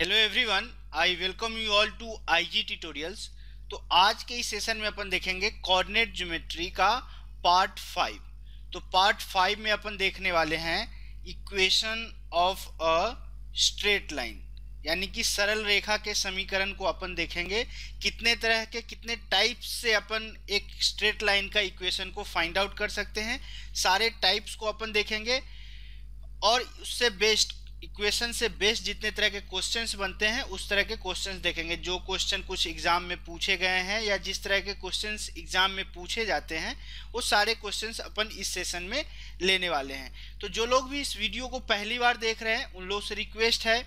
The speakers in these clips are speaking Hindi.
Hello everyone, I welcome you all to IG tutorials. तो आज के इस सेशन में अपन देखेंगे कोऑर्डिनेट ज्योमेट्री का पार्ट 5। तो पार्ट 5 में अपन देखने वाले हैं equation of a straight line, यानी कि सरल रेखा के समीकरण को अपन देखेंगे। कितने तरह के कितने टाइप्स से अपन एक स्ट्रेट लाइन का इक्वेशन को फाइंड आउट कर सकते हैं, सारे टाइप्स को अपन देखेंगे। और उससे बेस्ड इक्वेशन से बेस्ड जितने तरह के क्वेश्चंस बनते हैं उस तरह के क्वेश्चंस देखेंगे। जो क्वेश्चन कुछ एग्जाम में पूछे गए हैं या जिस तरह के क्वेश्चंस एग्जाम में पूछे जाते हैं वो सारे क्वेश्चंस अपन इस सेशन में लेने वाले हैं। तो जो लोग भी इस वीडियो को पहली बार देख रहे हैं उन लोगों से रिक्वेस्ट है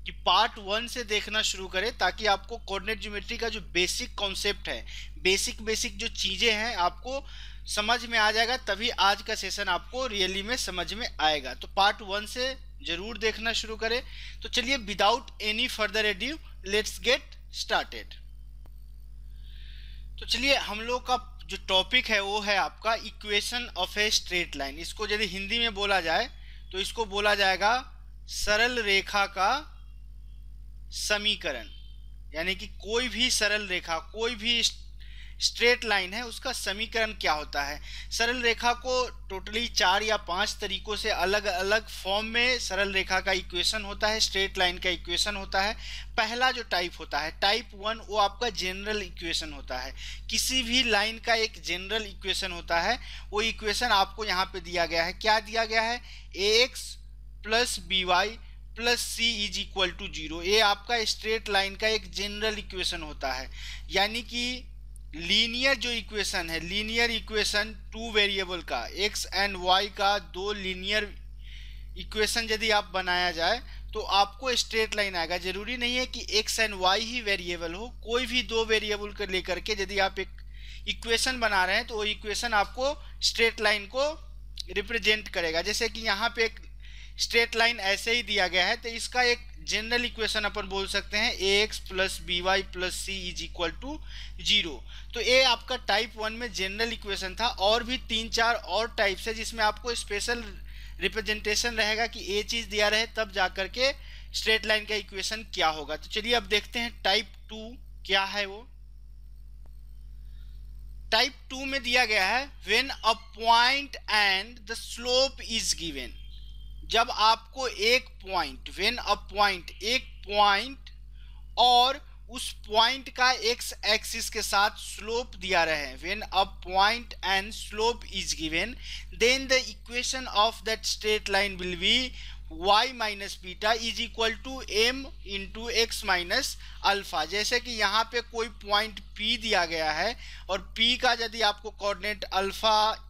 कि पार्ट 1 से देखना शुरू करें, ताकि आपको कोऑर्डिनेट ज्योमेट्री का जो बेसिक कॉन्सेप्ट है, बेसिक जो चीज़ें हैं आपको समझ में आ जाएगा। तभी आज का सेशन आपको रियली में समझ में आएगा। तो पार्ट 1 से जरूर देखना शुरू करें। तो चलिए without any further edu let's get started. तो चलिए हम लोग का जो टॉपिक है वो है आपका equation of a straight line. इसको यदि हिंदी में बोला जाए तो इसको बोला जाएगा सरल रेखा का समीकरण, यानी कि कोई भी सरल रेखा, कोई भी स्ट्रेट लाइन है उसका समीकरण क्या होता है। सरल रेखा को टोटली 4 या 5 तरीकों से अलग अलग फॉर्म में सरल रेखा का इक्वेशन होता है, स्ट्रेट लाइन का इक्वेशन होता है। पहला जो टाइप होता है टाइप 1, वो आपका जनरल इक्वेशन होता है। किसी भी लाइन का एक जनरल इक्वेशन होता है। वो इक्वेशन आपको यहाँ पे दिया गया है। क्या दिया गया है? ax plus by plus C is equal to 0। ये आपका स्ट्रेट लाइन का एक जनरल इक्वेशन होता है। यानी कि लीनियर जो इक्वेशन है, लीनियर इक्वेशन 2 वेरिएबल का, x एंड y का 2 लीनियर इक्वेशन यदि आप बनाया जाए तो आपको स्ट्रेट लाइन आएगा। जरूरी नहीं है कि x and y he variable हो, कोई भी 2 वेरिएबल को लेकर के यदि आप एक इक्वेशन बना रहे हैं तो वो इक्वेशन आपको स्ट्रेट लाइन को रिप्रेजेंट करेगा। जैसे कि यहाँ पे एक स्ट्रेट लाइन ऐसे ही दिया गया है तो इसका एक जनरल इक्वेशन अपन बोल सकते हैं ax plus by plus C is equal to 0। तो ये आपका टाइप 1 में जनरल इक्वेशन था। और भी 3-4 और टाइप्स है जिसमें आपको स्पेशल रिप्रेजेंटेशन रहेगा कि ये चीज़ दिया रहे तब जा करके स्ट्रेट लाइन का इक्वेशन क्या होगा। तो चलिए अब देखते हैं टाइप 2 क्या है। वो टाइप 2 में दिया गया है when a point and the slope is given. जब आपको एक पॉइंट, व्हेन अ पॉइंट, एक पॉइंट और उस पॉइंट का एक्स एक्सिस के साथ स्लोप दिया रहे, when a point and slope is given, then the equation of that straight line will be y minus beta is equal to m into x minus alpha. जैसे कि यहाँ पे कोई पॉइंट P दिया गया है और P का यदि आपको कोऑर्डिनेट अल्फा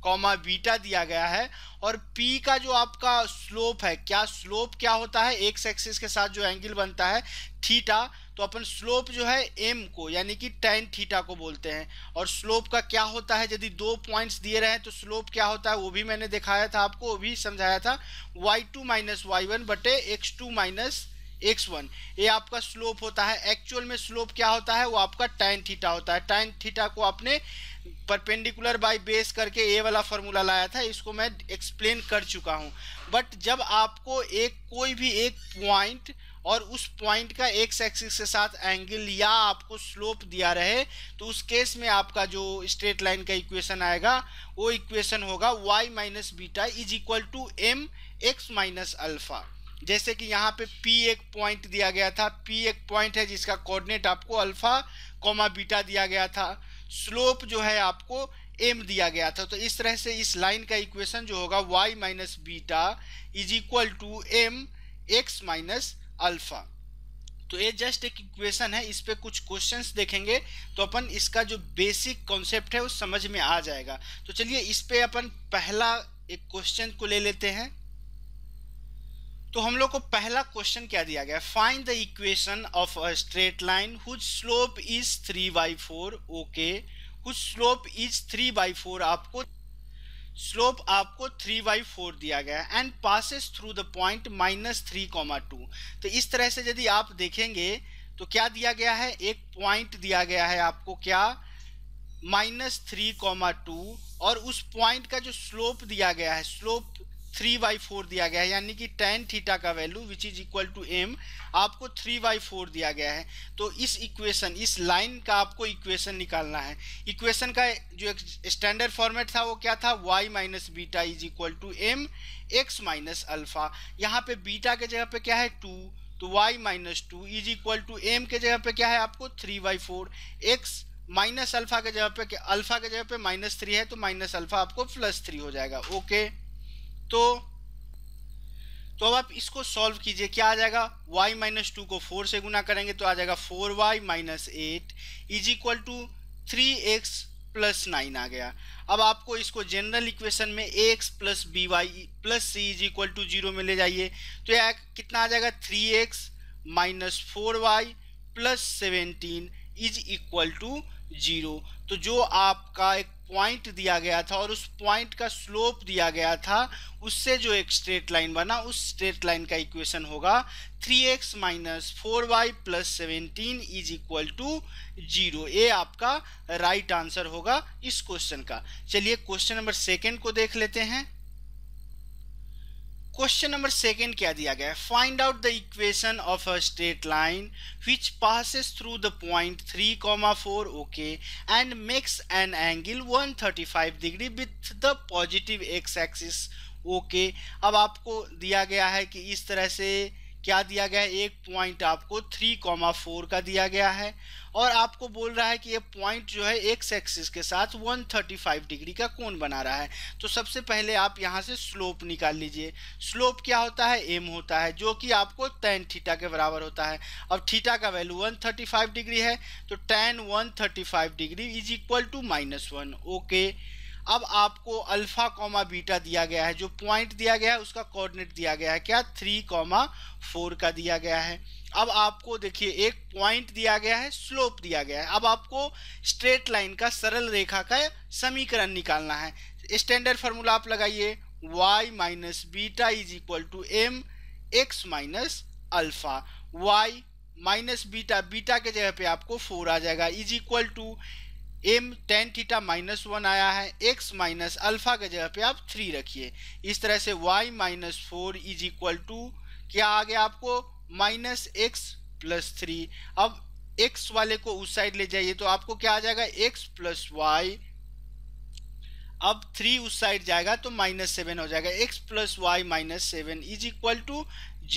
कॉमा बीटा दिया गया है और P का जो आपका स्लोप है, क्या स्लोप क्या होता है? एक्स एक्सिस के साथ जो एंगल बनता है थीटा, तो अपन स्लोप जो है m को यानी कि tan थीटा को बोलते हैं। और स्लोप का क्या होता है? यदि 2 पॉइंट्स दिए रहे हैं तो स्लोप क्या होता है वो भी मैंने दिखाया था आपको, वो भी समझाया था। y2 माइनस y1 बटे x2 माइनस x1, ये आपका स्लोप होता है। एक्चुअल में स्लोप क्या होता है? वो आपका tan थीटा होता है। tan थीटा को आपने परपेंडिकुलर बाय बेस करके ए वाला फॉर्मूला लाया था, इसको मैं एक्सप्लेन कर चुका हूँ। बट जब आपको कोई भी एक पॉइंट और उस पॉइंट का एक्स एक्सिस के साथ एंगल या आपको स्लोप दिया रहे तो उस केस में आपका जो स्ट्रेट लाइन का इक्वेशन आएगा वो इक्वेशन होगा y minus beta is equal to m एक्स माइनस अल्फा। जैसे कि यहाँ पे P एक पॉइंट दिया गया था, P एक पॉइंट है जिसका कोऑर्डिनेट आपको अल्फा कॉमा बीटा दिया गया था, स्लोप जो है आपको m दिया गया था। तो इस तरह से इस लाइन का इक्वेशन जो होगा y minus beta is equal to m एक्स माइनस अल्फा। तो ये जस्ट एक इक्वेशन है, इस पे कुछ क्वेश्चंस देखेंगे तो अपन इसका जो बेसिक कॉन्सेप्ट है वो समझ में आ जाएगा। तो चलिए इस पे अपन पहला एक क्वेश्चन को ले लेते हैं। तो हम लोग को पहला क्वेश्चन क्या दिया गया? Find the equation of a straight line whose slope is 3/4। Okay, whose slope is 3/4, आपको स्लोप आपको 3/4 दिया गया है and passes through the point -3,2। तो इस तरह से यदि आप देखेंगे तो क्या दिया गया है? एक पॉइंट दिया गया है आपको, क्या? -3,2, और उस पॉइंट का जो स्लोप दिया गया है, स्लोप 3/4 दिया गया है, यानी कि tan थीटा का value which is equal to m आपको 3/4 दिया गया है। तो इस इक्वेशन, इस लाइन का आपको इक्वेशन निकालना है। इक्वेशन का जो स्टैंडर्ड फॉर्मेट था वो क्या था, y minus beta is equal to m x minus alpha. यहाँ पे बीटा के जगह पे क्या है 2, तो y minus 2 is equal to m के जगह पे क्या है आपको 3/4, x माइनस अल्फा के जगह पे, अल्फा के जगह पे -3 है तो माइनस अल्फा आपको +3 हो जाएगा। ओके, तो अब आप इसको सॉल्व कीजिए, क्या आ जाएगा, y माइनस 2 को 4 से गुना करेंगे तो आ जाएगा 4y minus 8 is equal to 3x plus 9 आ गया। अब आपको इसको जनरल इक्वेशन में ax plus by plus c is equal to 0 में ले जाइए, तो यह कितना आ जाएगा 3x minus 4y plus 17 is equal to 0। तो जो आपका एक पॉइंट दिया गया था और उस पॉइंट का स्लोप दिया गया था, उससे जो एक स्ट्रेट लाइन बना, उस स्ट्रेट लाइन का इक्वेशन होगा 3x minus 4y plus 17 is equal to 0। ये आपका राइट आंसर होगा इस क्वेश्चन का। चलिए क्वेश्चन नंबर 2 को देख लेते हैं। क्वेश्चन नंबर 2 क्या दिया गया है, find out the equation of a straight line which passes through the point 3,4 okay and makes an angle 135 degree with the positive x axis okay। अब आपको दिया गया है कि इस तरह से क्या दिया गया है, एक पॉइंट आपको 3,4 का दिया गया है और आपको बोल रहा है कि ये पॉइंट जो है एक्स एक्सिस के साथ 135 डिग्री का कोण बना रहा है। तो सबसे पहले आप यहाँ से स्लोप निकाल लीजिए। स्लोप क्या होता है, m होता है, जो कि आपको tan थीटा के बराबर होता है। अब थीटा का वैल्यू 135 डिग्री है तो tan 135 degree is equal to -1 okay. अब आपको अल्फा कॉमा बीटा दिया गया है, जो पॉइंट दिया गया है उसका कोऑर्डिनेट दिया गया है क्या 3,4 का दिया गया है। अब आपको देखिए एक पॉइंट दिया गया है, स्लोप दिया गया है। अब आपको स्ट्रेट लाइन का सरल रेखा का समीकरण निकालना है। स्टैंडर्ड फार्मूला आप लगाइए, y minus beta is equal to m x minus alpha. y minus beta, beta के जगह पे आपको 4 आ जाएगा is equal to m tan theta -1 आया है, x माइनस अल्फा के जगह पे आप 3 रखिए। इस तरह से y minus 4 is equal to क्या आ गया आपको -x प्लस 3। अब x वाले को उस साइड ले जाइए तो आपको क्या आ जाएगा x प्लस y। अब 3 उस साइड जाएगा तो -7 हो जाएगा, x plus y minus 7 is equal to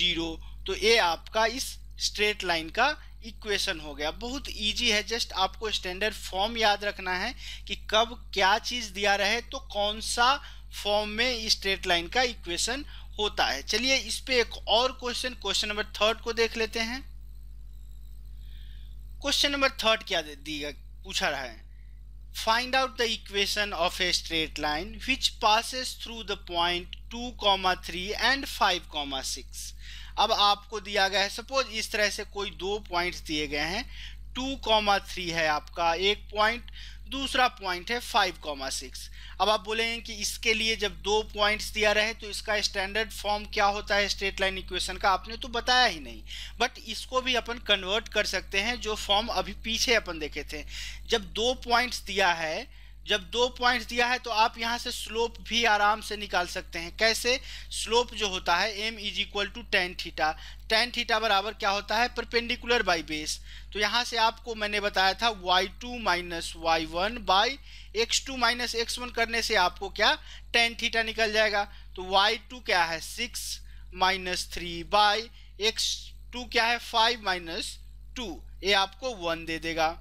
0। तो ये आपका इस स्ट्रेट लाइन का इक्वेशन हो गया। बहुत इजी है, जस्ट आपको स्टैंडर्ड फॉर्म याद रखना है कि कब क्या चीज दिया रहे तो कौन सा फॉर्म में स्ट्रेट लाइन का इक्वेशन होता है। चलिए इस पे एक और क्वेश्चन नंबर 3 को देख लेते हैं। क्वेश्चन नंबर 3 क्या दिया पूछा रहा है, find out the equation of a straight line which passes through the point 2,3 and 5,6। अब आपको दिया गया है, सपोज इस तरह से कोई दो पॉइंट्स दिए गए हैं, 2,3 है आपका एक पॉइंट, दूसरा पॉइंट है 5,6। अब आप बोलेंगे कि इसके लिए जब दो पॉइंट्स दिया रहे तो इसका स्टैंडर्ड फॉर्म क्या होता है स्ट्रेट लाइन इक्वेशन का, आपने तो बताया ही नहीं। बट इसको भी अपन कन्वर्ट कर सकते हैं, जो फॉर्म अभी पीछे अपन देखे थे। जब दो पॉइंट्स दिया है तो आप यहाँ से स्लोप भी आराम से निकाल सकते हैं। कैसे, स्लोप जो होता है m is equal to tan theta. tan theta बराबर क्या होता है, परपेंडिकुलर बाई बेस। तो यहाँ से आपको मैंने बताया था y2 minus y1 by x2 minus x1 करने से आपको क्या tan थीटा निकल जाएगा। तो y2 क्या है 6 माइनस 3 बाई x2 क्या है 5 माइनस 2, ये आपको 1 दे देगा।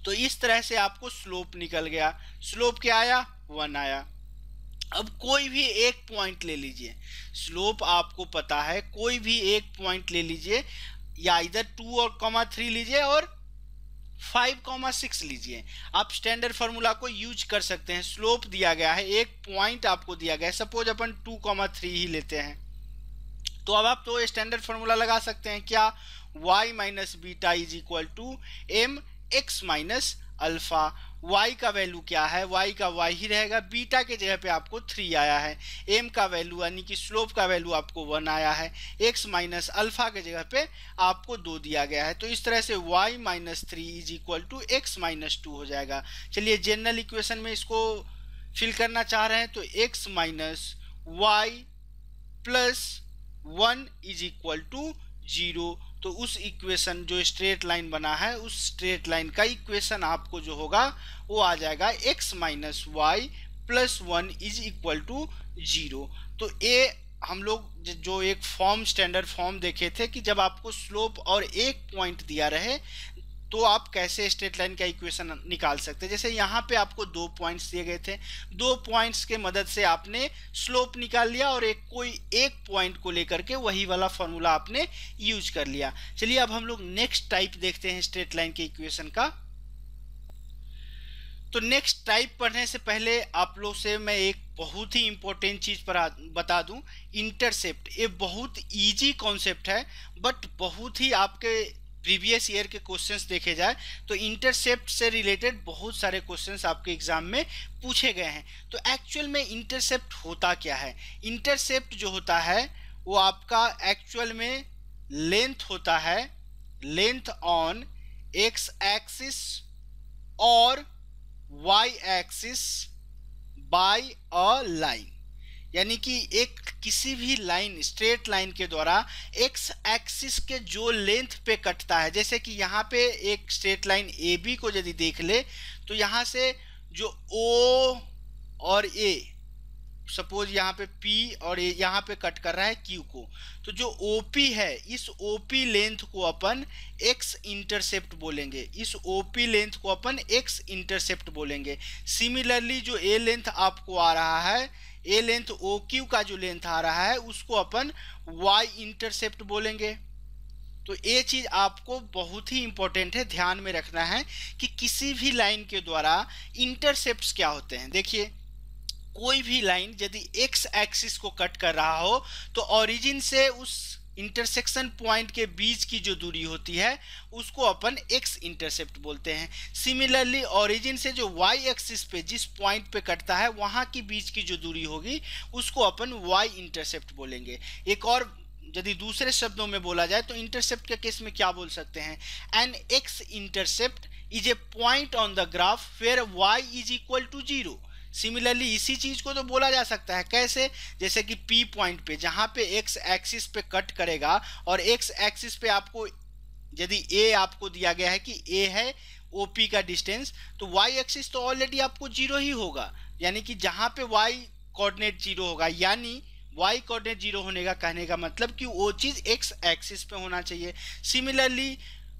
तो इस तरह से आपको स्लोप निकल गया। स्लोप क्या आया 1 आया। अब कोई भी एक पॉइंट ले लीजिए, स्लोप आपको पता है, कोई भी एक पॉइंट ले लीजिए, या इधर 2,3 लीजिए और 5,6 लीजिए। आप स्टैंडर्ड फार्मूला को यूज कर सकते हैं। स्लोप दिया गया है, एक पॉइंट आपको दिया गया है, सपोज अपन 2,3 ही लेते हैं, तो अब आप तो स्टैंडर्ड फार्मूला लगा सकते हैं क्या, y minus beta is equal to m x minus alpha. y का वैल्यू क्या है, y का y ही रहेगा, बीटा के जगह पे आपको 3 आया है, m का वैल्यू यानी कि स्लोप का वैल्यू आपको 1 आया है, x माइनस अल्फा के जगह पे आपको 2 दिया गया है। तो इस तरह से y minus 3 is equal to x minus 2 हो जाएगा। चलिए जनरल इक्वेशन में इसको फिल करना चाह रहे हैं तो x minus y plus 1 is equal to 0। तो उस इक्वेशन जो स्ट्रेट लाइन बना है, उस स्ट्रेट लाइन का इक्वेशन आपको जो होगा वो आ जाएगा x minus y plus 1 is equal to 0। तो ये हम लोग जो एक फॉर्म, स्टैंडर्ड फॉर्म देखे थे कि जब आपको स्लोप और एक पॉइंट दिया रहे तो आप कैसे स्ट्रेट लाइन का इक्वेशन निकाल सकते हैं। जैसे यहाँ पे आपको 2 पॉइंट्स दिए गए थे, 2 पॉइंट्स के मदद से आपने स्लोप निकाल लिया और कोई एक पॉइंट को लेकर के वही वाला फॉर्मूला आपने यूज कर लिया। चलिए अब हम लोग नेक्स्ट टाइप देखते हैं स्ट्रेट लाइन के इक्वेशन का। तो नेक्स्ट टाइप पढ़ने से पहले आप लोग से मैं एक बहुत ही इंपॉर्टेंट चीज पर बता दूं, इंटरसेप्ट। ये बहुत इजी कॉन्सेप्ट है, बट बहुत ही आपके प्रीवियस ईयर के क्वेश्चंस देखे जाए तो इंटरसेप्ट से रिलेटेड बहुत सारे क्वेश्चंस आपके एग्जाम में पूछे गए हैं। तो एक्चुअल में इंटरसेप्ट होता क्या है? इंटरसेप्ट जो होता है वो आपका एक्चुअल में लेंथ होता है, लेंथ ऑन एक्स एक्सिस और y axis by a line. यानी कि एक किसी भी लाइन, स्ट्रेट लाइन के द्वारा एक्स एक्सिस के जो लेंथ पे कटता है, जैसे कि यहाँ पे एक स्ट्रेट लाइन ए बी को यदि देख ले तो यहाँ से जो ओ और ए, सपोज यहाँ पे पी और यहाँ पे कट कर रहा है क्यू को, तो जो ओपी है इस ओपी लेंथ को अपन एक्स इंटरसेप्ट बोलेंगे, इस ओपी लेंथ को अपन एक्स इंटरसेप्ट बोलेंगे। सिमिलरली जो ए लेंथ आपको आ रहा है, ए लेंथ ओ क्यू का जो लेंथ आ रहा है उसको अपन वाई इंटरसेप्ट बोलेंगे। तो ये चीज आपको बहुत ही इंपॉर्टेंट है, ध्यान में रखना है कि किसी भी लाइन के द्वारा इंटरसेप्ट्स क्या होते हैं। देखिए कोई भी लाइन यदि एक्स एक्सिस को कट कर रहा हो तो ओरिजिन से उस इंटरसेक्शन पॉइंट के बीच की जो दूरी होती है उसको अपन एक्स इंटरसेप्ट बोलते हैं। सिमिलरली ओरिजिन से जो वाई एक्सिस पे जिस पॉइंट पे कटता है वहां की बीच की जो दूरी होगी उसको अपन वाई इंटरसेप्ट बोलेंगे। एक और यदि दूसरे शब्दों में बोला जाए तो इंटरसेप्ट के केस में क्या बोल सकते हैं? An x intercept is a point on the graph where y is equal to 0। Similarly इसी चीज को तो बोला जा सकता है, कैसे? जैसे कि P पॉइंट पे जहां पे x एक्सिस पे कट करेगा और x एक्सिस पे आपको यदि A आपको दिया गया है कि A है OP का डिस्टेंस, तो y एक्सिस तो ऑलरेडी आपको 0 ही होगा। यानी कि जहां पे y कोऑर्डिनेट 0 होगा, यानी y कोऑर्डिनेट 0 होने का कहने का मतलब कि वो चीज x एक्सिस पे होना चाहिए। सिमिलरली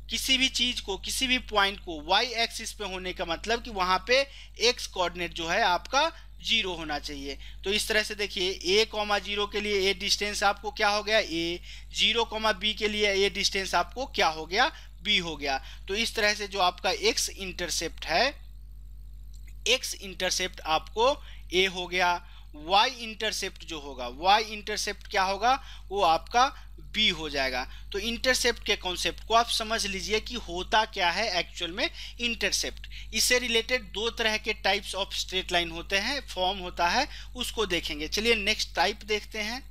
किसी भी चीज को, किसी भी पॉइंट को y एक्सिस पे होने का मतलब कि वहां पे x कोऑर्डिनेट जो है आपका 0 होना चाहिए। तो इस तरह से देखिए a, 0 के लिए a डिस्टेंस आपको क्या हो गया? a। 0, b के लिए a डिस्टेंस आपको क्या हो गया? b हो गया। तो इस तरह से जो आपका x इंटरसेप्ट है, x इंटरसेप्ट आपको a हो गया। y इंटरसेप्ट जो होगा, y इंटरसेप्ट क्या होगा? वो आपका b हो जाएगा। तो इंटरसेप्ट के कॉन्सेप्ट को आप समझ लीजिए कि होता क्या है एक्चुअल में इंटरसेप्ट। इससे रिलेटेड 2 तरह के टाइप्स ऑफ स्ट्रेट लाइन होते हैं, फॉर्म होता है, उसको देखेंगे। चलिए नेक्स्ट टाइप देखते हैं।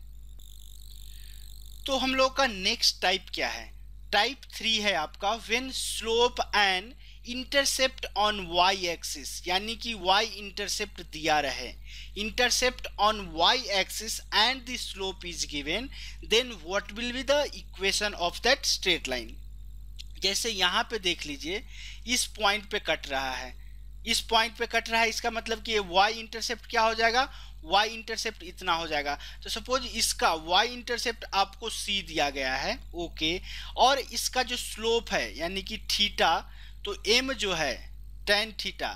तो हम लोग का नेक्स्ट टाइप क्या है? टाइप 3 है आपका when slope and intercept on y axis, यानी कि y इंटरसेप्ट दिया रहे, intercept on y axis and the slope is given, then what will be the equation of that straight line. जैसे यहाँ पे देख लीजिए इस पॉइंट पे कट रहा है, इस पॉइंट पे कट रहा है, इसका मतलब कि y इंटरसेप्ट क्या हो जाएगा? y इंटरसेप्ट इतना हो जाएगा। तो सपोज इसका y इंटरसेप्ट आपको c दिया गया है, ओके, और इसका जो स्लोप है यानी कि थीटा, तो m जो है tan थीटा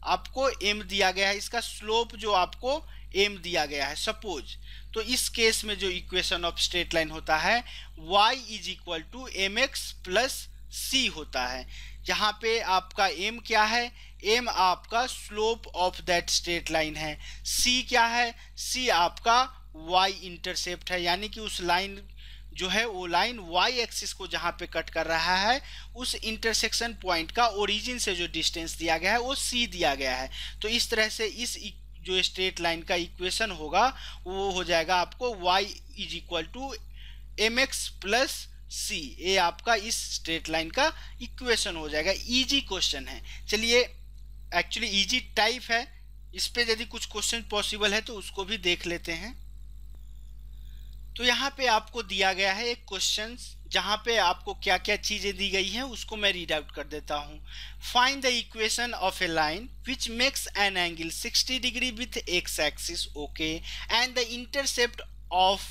आपको m दिया गया है, इसका स्लोप जो आपको m दिया गया है सपोज। तो इस केस में जो इक्वेशन ऑफ स्ट्रेट लाइन होता है y is equal to mx plus c होता है। यहाँ पे आपका m क्या है? m आपका slope of that straight line है। c क्या है? c आपका y इंटरसेप्ट है, यानी कि उस लाइन जो है वो लाइन y एक्सिस को जहां पे कट कर रहा है उस इंटरसेक्शन पॉइंट का ओरिजिन से जो डिस्टेंस दिया गया है वो c दिया गया है। तो इस तरह से इस जो स्ट्रेट लाइन का इक्वेशन होगा वो हो जाएगा आपको y is equal to mx plus c। ये आपका इस स्ट्रेट लाइन का इक्वेशन हो जाएगा। इजी क्वेश्चन है। चलिए एक्चुअली इजी टाइप है, इस पे यदि कुछ क्वेश्चन पॉसिबल है तो उसको भी देख लेते हैं। तो यहाँ पे आपको दिया गया है एक क्वेश्चन जहाँ पे आपको क्या क्या चीजें दी गई हैं उसको मैं रीड आउट कर देता हूँ। Find the equation of a line which makes an angle 60 degree with x axis okay and the intercept of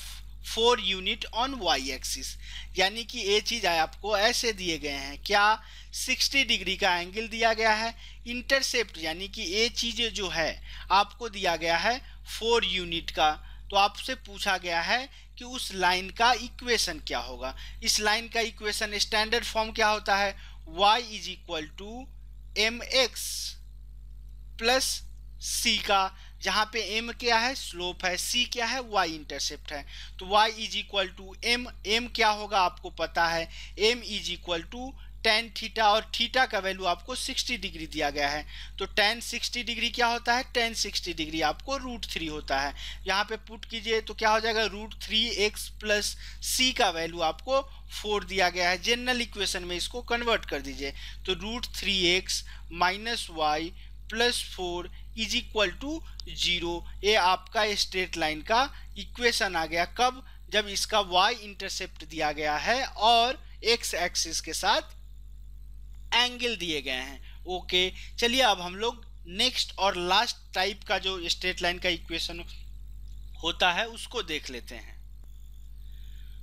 4 unit on y axis. यानी कि ये चीज आपको ऐसे दिए गए हैं, क्या 60 डिग्री का एंगल दिया गया है, इंटरसेप्ट यानी कि ये चीजें जो है आपको दिया गया है 4 यूनिट का। तो आपसे पूछा गया है कि उस लाइन का इक्वेशन क्या होगा। इस लाइन का इक्वेशन स्टैंडर्ड फॉर्म क्या होता है, y is equal to m x plus c का, जहां पे m क्या है स्लोप है, c क्या है y इंटरसेप्ट है। तो y is equal to m क्या होगा आपको पता है, m is equal to tan theta, और थीटा का वैल्यू आपको 60 डिग्री दिया गया है। तो tan 60 डिग्री क्या होता है, tan 60 डिग्री आपको √3 होता है। यहाँ पे पुट कीजिए तो क्या हो जाएगा, √3x प्लस c का वैल्यू आपको 4 दिया गया है। जनरल इक्वेशन में इसको कन्वर्ट कर दीजिए तो √3x minus y plus 4 is equal to 0। ये आपका स्ट्रेट लाइन का इक्वेशन आ गया। कब, जब इसका y इंटरसेप्ट दिया गया है और x एक्सिस के साथ एंगल दिए गए हैं। ओके चलिए अब हम लोग नेक्स्ट और लास्ट टाइप का जो स्ट्रेट लाइन का इक्वेशन होता है उसको देख लेते हैं।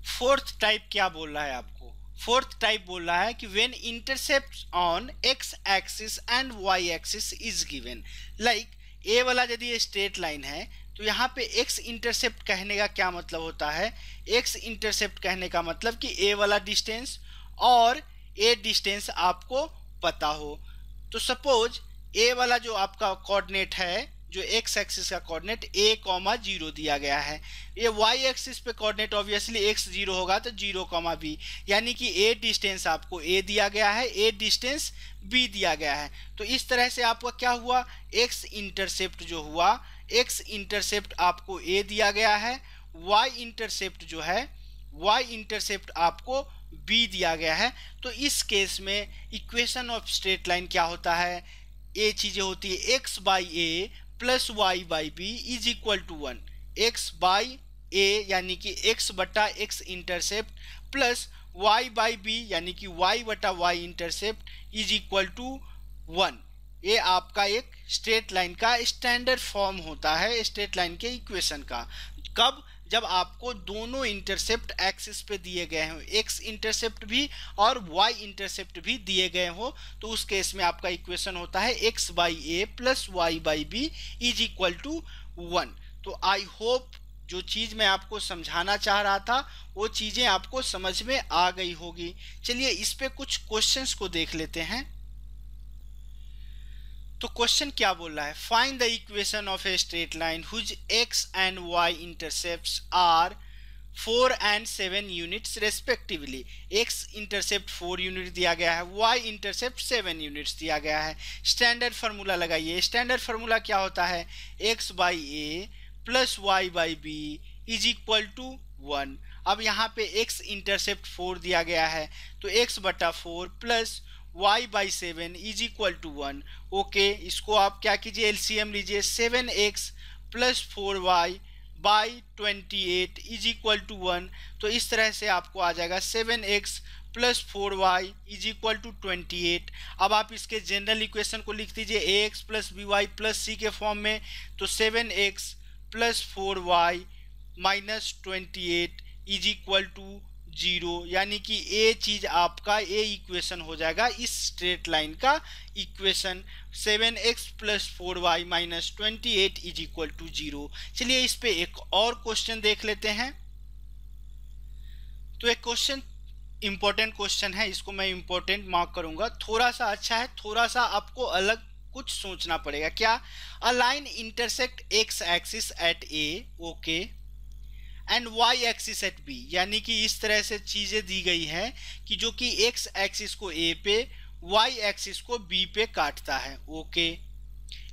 फोर्थ टाइप क्या बोल रहा है आपको, फोर्थ टाइप बोल रहा है कि when intercept on x axis and y axis is given. Like A वाला यदि स्ट्रेट लाइन है तो यहाँ पे एक्स इंटरसेप्ट कहने का क्या मतलब होता है, एक्स इंटरसेप्ट कहने का मतलब कि ए वाला डिस्टेंस और ए डिस्टेंस आपको पता हो। तो सपोज ए वाला जो आपका कोऑर्डिनेट है, जो एक्स एक्सिस का कोऑर्डिनेट a,0 दिया गया है, ये वाई एक्सिस पे कोऑर्डिनेट ऑब्वियसली x 0 होगा तो 0,b, यानी कि ए डिस्टेंस आपको a दिया गया है, ए डिस्टेंस b दिया गया है। तो इस तरह से आपका क्या हुआ, x इंटरसेप्ट जो हुआ, x इंटरसेप्ट आपको a दिया गया है, y इंटरसेप्ट जो है y इंटरसेप्ट आपको b दिया गया है। तो इस केस में इक्वेशन ऑफ स्ट्रेट लाइन क्या होता है, ये चीजें होती है x by a plus y by b is equal to 1, x by a यानी कि x बटा x intercept plus y by b यानी कि y बटा y intercept is equal to 1। ये आपका एक स्ट्रेट लाइन का स्टैंडर्ड फॉर्म होता है स्ट्रेट लाइन के इक्वेशन का। कब, जब आपको दोनों इंटरसेप्ट एक्सिस पे दिए गए हों, एक्स इंटरसेप्ट भी और वाई इंटरसेप्ट भी दिए गए हो, तो उस केस में आपका इक्वेशन होता है x by a plus y by b is equal to 1। तो आई होप जो चीज़ मैं आपको समझाना चाह रहा था वो चीज़ें आपको समझ में आ गई होगी। चलिए इस पे कुछ क्वेश्चंस को देख लेते हैं। तो क्वेश्चन क्या बोल रहा है, find the equation of a straight line whose x and y intercepts are 4 and 7 units respectively. X intercept 4 unit दिया गया है, वाई इंटरसेप्ट 7 यूनिट्स दिया गया है। स्टैंडर्ड फार्मूला लगाइए। स्टैंडर्ड फार्मूला क्या होता है, x by a plus y by b is equal to 1। अब यहाँ पे एक्स इंटरसेप्ट 4 दिया गया है तो एक्स बटा 4 plus y by 7 is equal to 1। Okay इसको आप क्या कीजिए, एलसीएम लीजिए, 7x plus 4y by 28 is equal to 1। तो इस तरह से आपको आ जाएगा 7x plus 4y is equal to 28। अब आप इसके जनरल इक्वेशन को लिख दीजिए ax plus by plus c के फॉर्म में, तो 7x plus 4y minus 28 is equal to 0, यानी कि ए चीज आपका ए इक्वेशन हो जाएगा इस स्ट्रेट लाइन का equation, 7x plus 4y minus 28 is equal to 0। चलिए इस पे एक और क्वेश्चन देख लेते हैं। तो एक क्वेश्चन इंपॉर्टेंट क्वेश्चन है, इसको मैं इंपॉर्टेंट मार्क करूंगा। थोड़ा सा अच्छा है, थोड़ा सा आपको अलग कुछ सोचना पड़ेगा। क्या, a line intersect x axis at a okay and y axis at b, यानी कि इस तरह से चीजें दी गई है कि जो कि एक्स एक्सिस को ए पे, वाई एक्सिस को बी पे काटता है। Okay,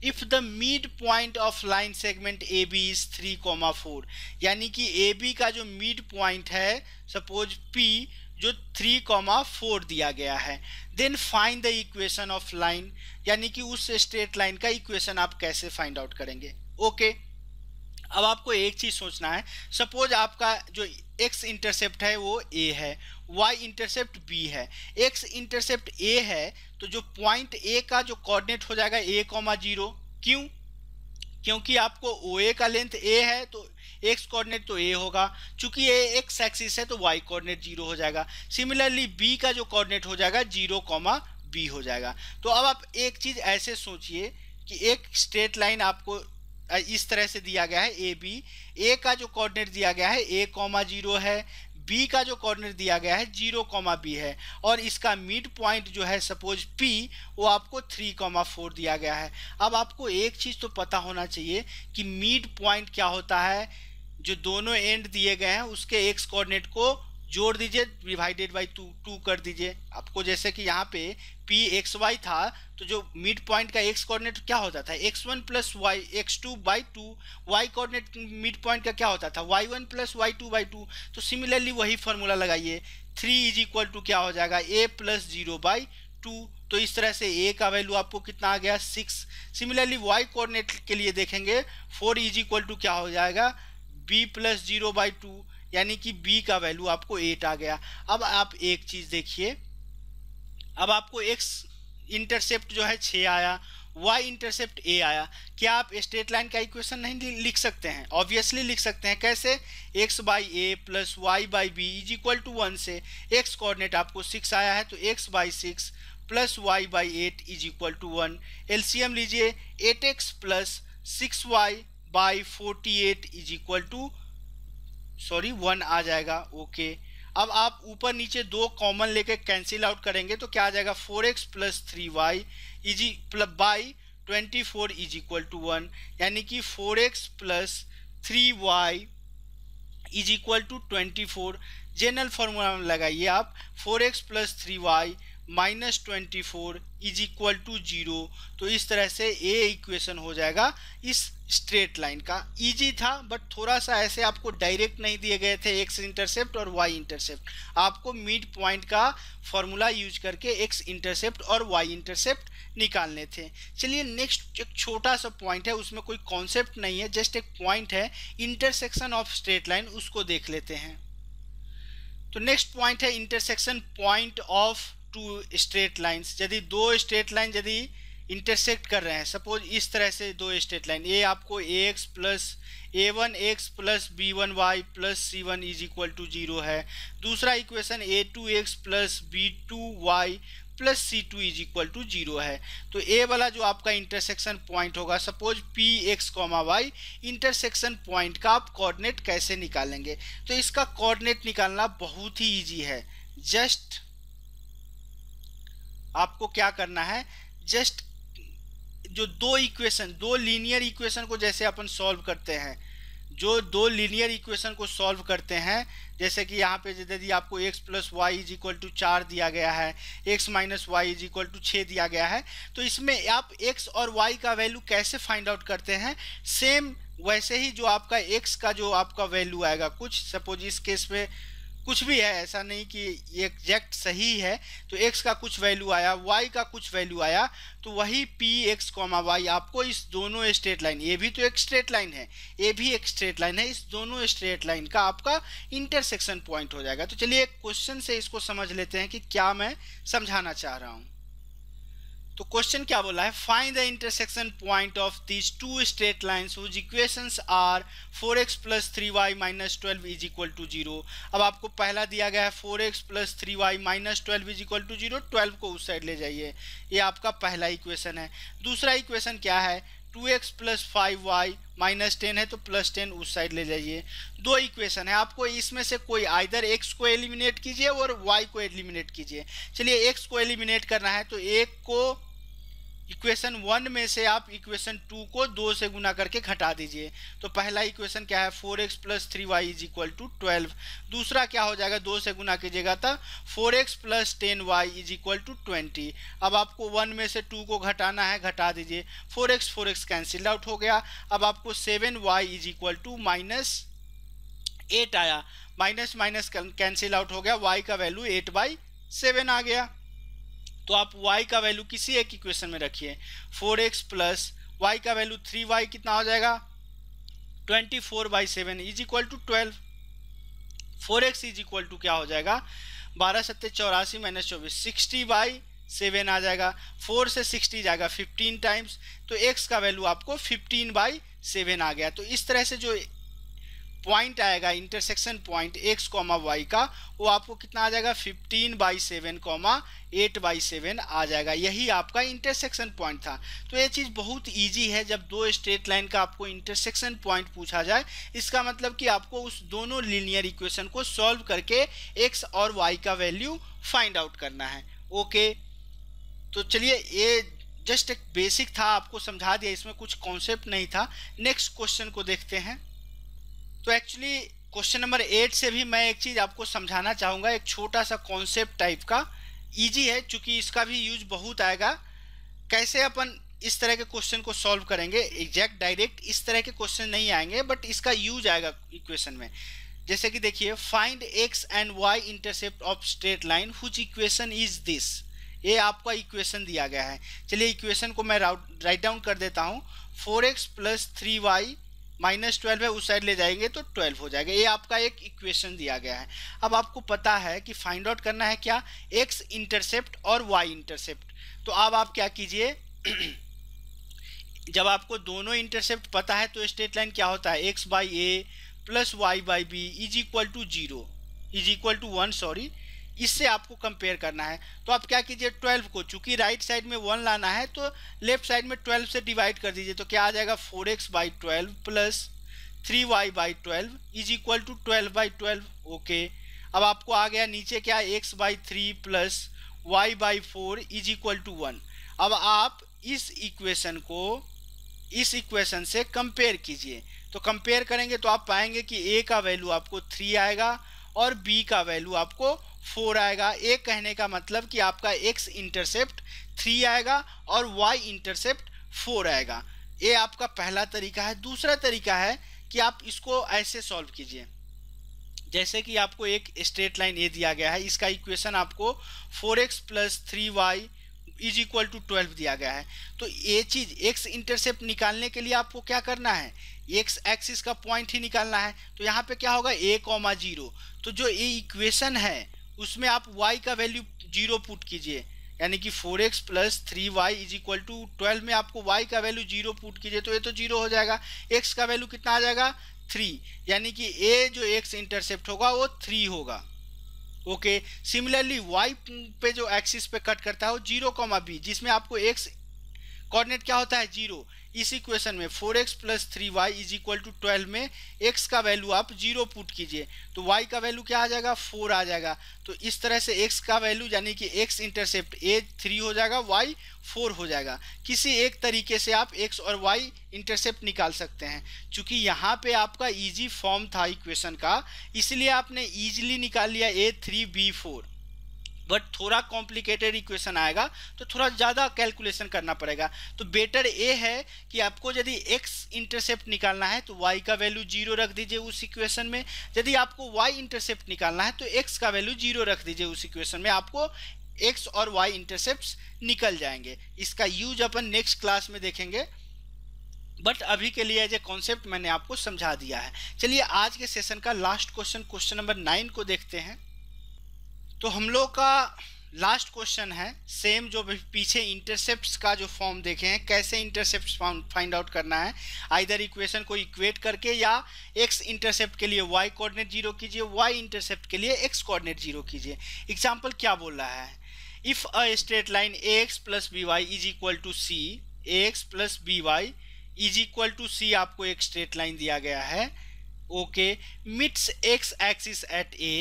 if the mid point of line segment a b is 3,4, यानी कि ए बी का जो मिड पॉइंट है सपोज पी जो 3,4 दिया गया है, then find the equation of line, यानी कि उस स्ट्रेट लाइन का इक्वेशन आप कैसे फाइंड आउट करेंगे। ओके अब आपको एक चीज सोचना है, सपोज आपका जो x इंटरसेप्ट है वो a है, y इंटरसेप्ट b है। x इंटरसेप्ट a है तो जो पॉइंट a का जो कोऑर्डिनेट हो जाएगा a,0। क्यों? क्योंकि आपको OA का लेंथ a है तो x कोऑर्डिनेट तो a होगा, चूंकि a x एक्सिस है तो y कोऑर्डिनेट 0 हो जाएगा। सिमिलरली b का जो कोऑर्डिनेट हो जाएगा 0,b हो जाएगा। तो अब आप एक चीज ऐसे सोचिए कि एक स्ट्रेट लाइन आपको इस तरह से दिया गया है ए बी, ए का जो कोऑर्डिनेट दिया गया है a,0 है, बी का जो कोऑर्डिनेट दिया गया है 0,b है, और इसका मिड पॉइंट जो है सपोज p वो आपको 3,4 दिया गया है। अब आपको एक चीज तो पता होना चाहिए कि मिड पॉइंट क्या होता है। जो दोनों एंड दिए गए हैं उसके x कोऑर्डिनेट को जोड़ दीजिए, डिवाइडेड बाई 2 कर दीजिए। आपको जैसे कि यहाँ पे पी एक्स वाई था तो जो मिड पॉइंट का x कोऑर्डिनेट क्या होता था x1 plus y x2 by 2, y coordinate mid point का क्या होता था y1 प्लस y2 बाई 2। तो सिमिलरली वही फॉर्मूला लगाइए, 3 इज इक्वल टू क्या हो जाएगा a प्लस 0 बाई 2। तो इस तरह से a का वैल्यू आपको कितना आ गया 6। सिमिलरली y कोऑर्डिनेट के लिए देखेंगे 4 इज इक्वल टू क्या हो जाएगा b प्लस 0 बाई 2, यानी कि b का वैल्यू आपको 8 आ गया। अब आप एक चीज देखिए, अब आपको x इंटरसेप्ट जो है 6 आया, y इंटरसेप्ट a आया। क्या आप स्ट्रेट लाइन का इक्वेशन नहीं लिख सकते हैं? ऑब्वियसली लिख सकते हैं। कैसे? x by a plus y by b is equal to 1 से x कोऑर्डिनेट आपको 6 आया है तो x by 6 plus y by 8 is equal to 1। LCM लीजिए, 8x plus 6y by 48 is equal to 1 आ जाएगा। ओके, अब आप ऊपर नीचे दो कॉमन लेके कैंसिल आउट करेंगे तो क्या आ जाएगा 4x प्लस 3y इजी बाई 24 इज इक्वल टू 1, यानी कि 4x plus 3y is equal to 24। General formula में लगाइए आप, 4x plus 3y minus 24 is equal to 0। तो इस तरह से ए इक्वेशन हो जाएगा इस स्ट्रेट लाइन का। इजी था बट थोड़ा सा ऐसे आपको डायरेक्ट नहीं दिए गए थे एक्स इंटरसेप्ट और वाई इंटरसेप्ट, आपको मिड पॉइंट का फॉर्मूला यूज करके एक्स इंटरसेप्ट और वाई इंटरसेप्ट निकालने थे। चलिए नेक्स्ट एक छोटा सा पॉइंट है, उसमें कोई कॉन्सेप्ट नहीं है, जस्ट एक पॉइंट है, इंटरसेक्शन ऑफ स्ट्रेट लाइन, उसको देख लेते हैं। तो नेक्स्ट पॉइंट है intersection point of two straight lines. यदि दो स्ट्रेट लाइन यदि इंटरसेक्ट कर रहे हैं, सपोज इस तरह से दो स्ट्रेट लाइन, ए आपको ax plus a1x plus b1y plus c1 is equal to 0 है। दूसरा equation a2x plus b2y plus c2 is equal to 0 है। तो ए वाला जो आपका इंटरसेक्शन पॉइंट होगा, suppose p x comma y, intersection point का आप कोऑर्डिनेट कैसे निकालेंगे? तो इसका कोऑर्डिनेट निकालना बहुत ही इजी है। जस्ट आपको क्या करना है, जस्ट जो दो लीनियर इक्वेशन को जैसे अपन सॉल्व करते हैं, जो दो लीनियर इक्वेशन को सॉल्व करते हैं, जैसे कि यहाँ पे यदि आपको x plus y is equal to 4 दिया गया है, x minus y is equal to 6 दिया गया है, तो इसमें आप x और y का वैल्यू कैसे फाइंड आउट करते हैं? सेम वैसे ही जो आपका x का जो आपका वैल्यू आएगा, कुछ सपोज इस केस में कुछ भी है, ऐसा नहीं कि ये एग्जैक्ट सही है, तो x का कुछ वैल्यू आया, y का कुछ वैल्यू आया, तो वही पी एक्स कॉमा वाई आपको इस दोनों स्ट्रेट लाइन, ये भी तो एक स्ट्रेट लाइन है, ये भी एक स्ट्रेट लाइन है, इस दोनों स्ट्रेट लाइन का आपका इंटरसेक्शन पॉइंट हो जाएगा। तो चलिए एक क्वेश्चन से इसको समझ लेते हैं कि क्या मैं समझाना चाह रहा हूँ। तो क्वेश्चन क्या बोला है, find the intersection point of these two straight lines which equations are 4x plus 3y minus 12 is equal to 0। अब आपको पहला दिया गया है 4x plus 3y minus 12 is equal to 0, 12 को उस साइड ले जाइए, ये आपका पहला इक्वेशन है। दूसरा इक्वेशन क्या है, 2x प्लस 5y माइनस 10 है तो प्लस 10 उस साइड ले जाइए। दो इक्वेशन है, आपको इसमें से कोई आइदर x को एलिमिनेट कीजिए और y को एलिमिनेट कीजिए। चलिए x को एलिमिनेट करना है तो एक को इक्वेशन 1 में से आप इक्वेशन 2 को 2 से गुना करके घटा दीजिए। तो पहला इक्वेशन क्या है, 4x plus 3y is equal to 12। दूसरा क्या हो जाएगा, 2 से गुना कीजिएगा तो 4x plus 10y is equal to 20। अब आपको 1 में से 2 को घटाना है, घटा दीजिए, 4x कैंसिल आउट हो गया। अब आपको 7y is equal to minus 8 आया, माइनस माइनस कैंसिल आउट हो गया, y का वैल्यू 8/7 आ गया। तो आप y का वैल्यू किसी एक इक्वेशन में रखिए, 4x प्लस y का वैल्यू 3y कितना हो जाएगा 24/7 is equal to 12। 4x is equal to क्या हो जाएगा, 12×7=84 माइनस 24, 60/7 आ जाएगा। 4 से 60 जाएगा 15 टाइम्स, तो x का वैल्यू आपको 15/7 आ गया। तो इस तरह से जो पॉइंट आएगा इंटरसेक्शन पॉइंट x, y का, वो आपको कितना आ जाएगा, 15/7, 8/7 आ जाएगा। यही आपका इंटरसेक्शन पॉइंट था। तो ये चीज़ बहुत इजी है। जब दो स्ट्रेट लाइन का आपको इंटरसेक्शन पॉइंट पूछा जाए, इसका मतलब कि आपको उस दोनों लीनियर इक्वेशन को सॉल्व करके x और y का वैल्यू फाइंड आउट करना है। ओके, तो चलिए, ये जस्ट एक बेसिक था, आपको समझा दिया, इसमें कुछ कॉन्सेप्ट नहीं था। नेक्स्ट क्वेश्चन को देखते हैं। तो एक्चुअली क्वेश्चन नंबर 8 से भी मैं एक चीज़ आपको समझाना चाहूँगा, एक छोटा सा कॉन्सेप्ट टाइप का। इजी है, चूँकि इसका भी यूज बहुत आएगा। कैसे अपन इस तरह के क्वेश्चन को सॉल्व करेंगे, एग्जैक्ट डायरेक्ट इस तरह के क्वेश्चन नहीं आएंगे, बट इसका यूज आएगा इक्वेशन में। जैसे कि देखिए, find x and y intercept of straight line which equation is this. ये आपका इक्वेशन दिया गया है। चलिए इक्वेशन को मैं राइट डाउन कर देता हूँ। 4x + 3y -12 है, उस साइड ले जाएंगे तो 12 हो जाएगा। ये आपका एक इक्वेशन दिया गया है। अब आपको पता है कि फाइंड आउट करना है क्या, x इंटरसेप्ट और y इंटरसेप्ट। तो अब आप क्या कीजिए, जब आपको दोनों इंटरसेप्ट पता है तो स्ट्रेट लाइन क्या होता है, x/a + y/b is equal to 0 is equal to 1, sorry, इससे आपको कंपेयर करना है। तो आप क्या कीजिए, 12 को, चूंकि राइट साइड में 1 लाना है तो लेफ्ट साइड में 12 से डिवाइड कर दीजिए। तो क्या आ जाएगा, 4x/12 + 3y/12 is equal to 12/12। Okay, अब आपको आ गया नीचे क्या, x/3 + y/4 is equal to 1। अब आप इस इक्वेशन को इस इक्वेशन से कंपेयर कीजिए। तो कंपेयर करेंगे तो आप पाएंगे कि a का वैल्यू आपको 3 आएगा और b का वैल्यू आपको 4 आएगा। ए कहने का मतलब कि आपका x इंटरसेप्ट 3 आएगा और y इंटरसेप्ट 4 आएगा। ये आपका पहला तरीका है। दूसरा तरीका है कि आप इसको ऐसे सॉल्व कीजिए, जैसे कि आपको एक स्ट्रेट लाइन ए दिया गया है, इसका इक्वेशन आपको 4x + 3y is equal to 12 दिया गया है। तो ये चीज़ x इंटरसेप्ट निकालने के लिए आपको क्या करना है, x एक्सिस का पॉइंट ही निकालना है। तो यहाँ पे क्या होगा, a, 0। तो जो ये इक्वेशन है उसमें आप y का वैल्यू 0 पुट कीजिए, यानी कि 4x + 3y is equal to 12 में आपको y का वैल्यू 0 पुट कीजिए तो ये तो 0 हो जाएगा। x का वैल्यू कितना आ जाएगा, 3, यानी कि a जो x इंटरसेप्ट होगा वो 3 होगा। ओके, सिमिलरली y पे जो एक्सिस पे कट करता है वो 0, b, जिसमें आपको x कोऑर्डिनेट क्या होता है, 0। इस इक्वेशन में 4x + 3y is equal to 12 में x का वैल्यू आप 0 पुट कीजिए तो y का वैल्यू क्या आ जाएगा, 4 आ जाएगा। तो इस तरह से x का वैल्यू यानी कि x इंटरसेप्ट a 3 हो जाएगा, y 4 हो जाएगा। किसी एक तरीके से आप x और y इंटरसेप्ट निकाल सकते हैं। चूंकि यहाँ पे आपका इजी फॉर्म था इक्वेशन का, इसलिए आपने इजीली निकाल लिया a 3 b 4। बट थोड़ा कॉम्प्लिकेटेड इक्वेशन आएगा तो थोड़ा ज़्यादा कैलकुलेशन करना पड़ेगा। तो बेटर ये है कि आपको यदि x इंटरसेप्ट निकालना है तो y का वैल्यू 0 रख दीजिए उस इक्वेशन में। यदि आपको y इंटरसेप्ट निकालना है तो x का वैल्यू 0 रख दीजिए उस इक्वेशन में, आपको x और y इंटरसेप्ट्स निकल जाएंगे। इसका यूज अपन नेक्स्ट क्लास में देखेंगे, बट अभी के लिए एज ए कॉन्सेप्ट मैंने आपको समझा दिया है। चलिए आज के सेशन का लास्ट क्वेश्चन नंबर 9 को देखते हैं। तो हम लोग का लास्ट क्वेश्चन है सेम जो पीछे इंटरसेप्ट्स का जो फॉर्म देखे हैं, कैसे इंटरसेप्ट्स फाइंड आउट करना है, आइदर इक्वेशन को इक्वेट करके या x इंटरसेप्ट के लिए y कोऑर्डिनेट 0 कीजिए, y इंटरसेप्ट के लिए x कोऑर्डिनेट 0 कीजिए। एग्जांपल क्या बोल रहा है, if a straight line ax + by is equal to c, ax + by is equal to c आपको एक स्ट्रेट लाइन दिया गया है। Okay, meets x axis at a,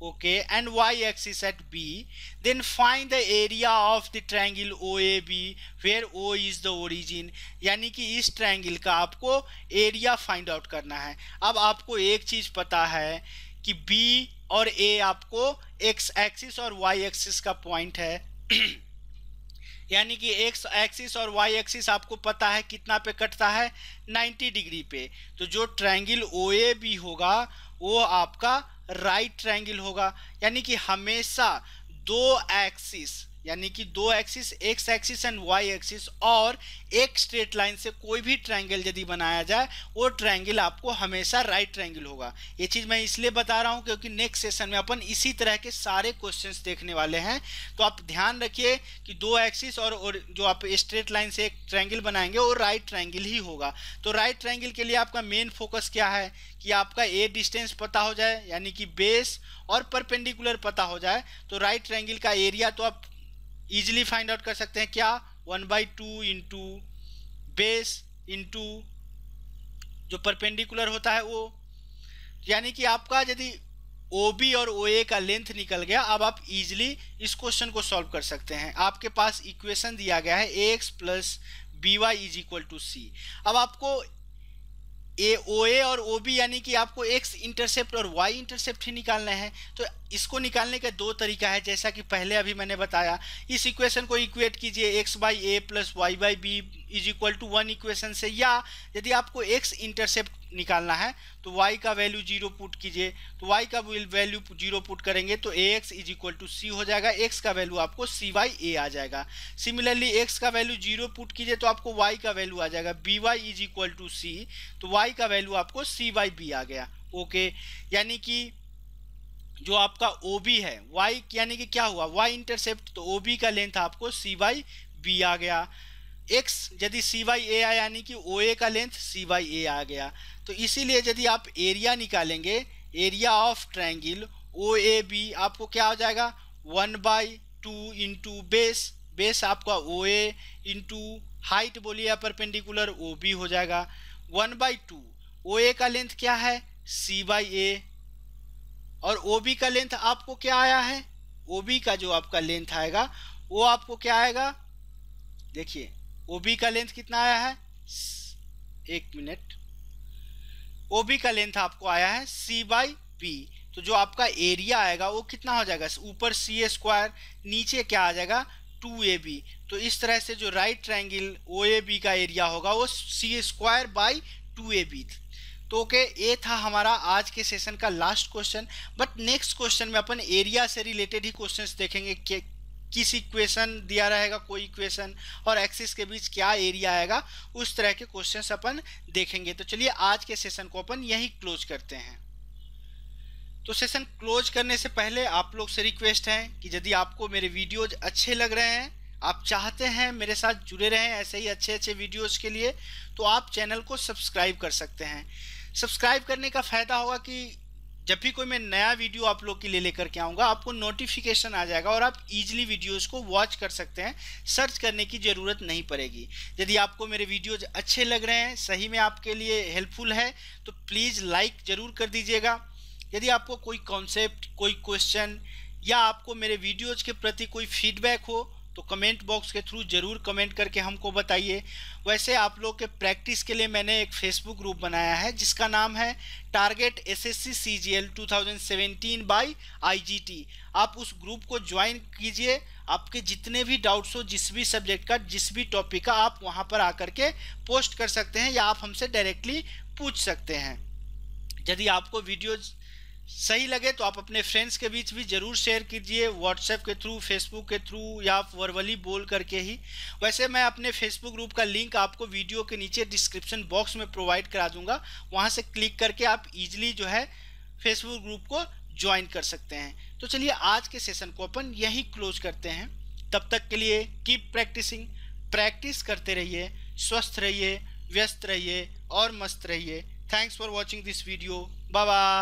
okay, and y axis at b, then find the area of the triangle OAB where O is the origin। यानी कि इस ट्रायंगल का आपको एरिया फाइंड आउट करना है। अब आपको एक चीज पता है कि b और a आपको x एक्सिस और y एक्सिस का पॉइंट है यानी कि x एक्सिस और y एक्सिस आपको पता है कितना पे कटता है, 90 डिग्री पे। तो जो ट्रायंगल OAB होगा वो आपका राइट ट्रायंगल होगा, यानी कि हमेशा दो एक्सिस यानी कि दो axis, x axis and y axis, और एक स्ट्रेट लाइन से कोई भी ट्रायंगल यदि बनाया जाए वो ट्रायंगल आपको हमेशा राइट ट्रायंगल होगा। ये चीज़ मैं इसलिए बता रहा हूँ क्योंकि नेक्स्ट सेशन में अपन इसी तरह के सारे क्वेश्चंस देखने वाले हैं। तो आप ध्यान रखिए कि दो एक्सिस और जो आप स्ट्रेट लाइन से एक ट्रायंगल बनाएंगे वो राइट ट्रायंगल ही होगा। तो राइट ट्रायंगल के लिए आपका मेन फोकस क्या है कि आपका ए डिस्टेंस पता हो जाए, यानी कि बेस और परपेंडिकुलर पता हो जाए। तो राइट ट्रायंगल का एरिया तो आप इजीली फाइंड आउट कर सकते हैं, क्या 1/2 इंटू बेस इंटू जो परपेंडिकुलर होता है वो, यानी कि आपका यदि OB और OA का लेंथ निकल गया, अब आप इजीली इस क्वेश्चन को सॉल्व कर सकते हैं। आपके पास इक्वेशन दिया गया है AX + BY = C। अब आपको OA और OB यानी कि आपको X इंटरसेप्ट और Y इंटरसेप्ट ही निकालना है। तो इसको निकालने का दो तरीका है, जैसा कि पहले अभी मैंने बताया। इस इक्वेशन को इक्वेट कीजिए x/a + y/b = 1 इक्वेशन से, या यदि आपको X इंटरसेप्ट निकालना है तो y का वैल्यू 0 पुट कीजिए। तो y का वैल्यू 0 पुट करेंगे तो AX = C हो जाएगा, X का वैल्यू आपको C/A आ जाएगा। सिमिलरली X का वैल्यू 0 पुट कीजिए तो आपको Y का वैल्यू आ जाएगा BY = C, तो Y का वैल्यू आपको C/B आ गया। ओके, यानी कि जो आपका OB है, Y यानी कि क्या हुआ, Y इंटरसेप्ट, तो OB का लेंथ आपको C/B आ गया। X यदि C/A आया यानी कि OA का लेंथ C/A आ गया। तो इसीलिए यदि आप एरिया निकालेंगे, एरिया ऑफ ट्रायंगल OAB, आपको क्या हो जाएगा 1/2 इंटू बेस आपका OA इंटू हाइट बोलिए या परपेंडिकुलर OB हो जाएगा 1/2। OA का लेंथ क्या है C/A, और OB का लेंथ आपको क्या आया है, OB का जो आपका लेंथ आएगा वो आपको क्या आएगा, देखिए OB का लेंथ कितना आया है, एक मिनट, OB का लेंथ आपको आया है C/B। तो जो आपका एरिया आएगा वो कितना हो जाएगा, ऊपर CA², नीचे क्या आ जाएगा 2AB। तो इस तरह से जो राइट ट्रायंगल OAB का एरिया होगा वो CA²/2AB। तो ओके, ये था हमारा आज के सेशन का last question. But next question में अपन एरिया से रिलेटेड ही क्वेश्चंस देखेंगे कि किस इक्वेशन दिया रहेगा, कोई इक्वेशन और एक्सिस के बीच क्या एरिया आएगा, उस तरह के क्वेश्चंस अपन देखेंगे। तो चलिए आज के सेशन को अपन यही क्लोज करते हैं। तो सेशन क्लोज करने से पहले आप लोग से रिक्वेस्ट है कि यदि आपको मेरे वीडियोज अच्छे लग रहे हैं, आप चाहते हैं मेरे साथ जुड़े रहें ऐसे ही अच्छे अच्छे वीडियोज के लिए, तो आप चैनल को सब्सक्राइब कर सकते हैं। सब्सक्राइब करने का फ़ायदा होगा कि जब भी कोई मैं नया वीडियो आप लोग के लिए लेकर के आऊँगा आपको नोटिफिकेशन आ जाएगा और आप इजीली वीडियोज़ को वॉच कर सकते हैं, सर्च करने की ज़रूरत नहीं पड़ेगी। यदि आपको मेरे वीडियोज़ अच्छे लग रहे हैं, सही में आपके लिए हेल्पफुल है, तो प्लीज़ लाइक ज़रूर कर दीजिएगा। यदि आपको कोई कॉन्सेप्ट, कोई क्वेश्चन या आपको मेरे वीडियोज़ के प्रति कोई फीडबैक हो तो कमेंट बॉक्स के थ्रू ज़रूर कमेंट करके हमको बताइए। वैसे आप लोग के प्रैक्टिस के लिए मैंने एक फेसबुक ग्रुप बनाया है जिसका नाम है target SSC CGL 2017 by IGT। आप उस ग्रुप को ज्वाइन कीजिए। आपके जितने भी डाउट्स हो, जिस भी सब्जेक्ट का, जिस भी टॉपिक का, आप वहाँ पर आकर के पोस्ट कर सकते हैं या आप हमसे डायरेक्टली पूछ सकते हैं। यदि आपको वीडियो सही लगे तो आप अपने फ्रेंड्स के बीच भी ज़रूर शेयर कीजिए, व्हाट्सएप के थ्रू, फेसबुक के थ्रू या वर्बली बोल करके ही। वैसे मैं अपने फेसबुक ग्रुप का लिंक आपको वीडियो के नीचे डिस्क्रिप्शन बॉक्स में प्रोवाइड करा दूंगा, वहां से क्लिक करके आप इजीली जो है फेसबुक ग्रुप को ज्वाइन कर सकते हैं। तो चलिए आज के सेशन को अपन यहीं क्लोज करते हैं। तब तक के लिए कीप प्रैक्टिसिंग, प्रैक्टिस करते रहिए, स्वस्थ रहिए, व्यस्त रहिए और मस्त रहिए। Thanks for watching this video. Bye bye.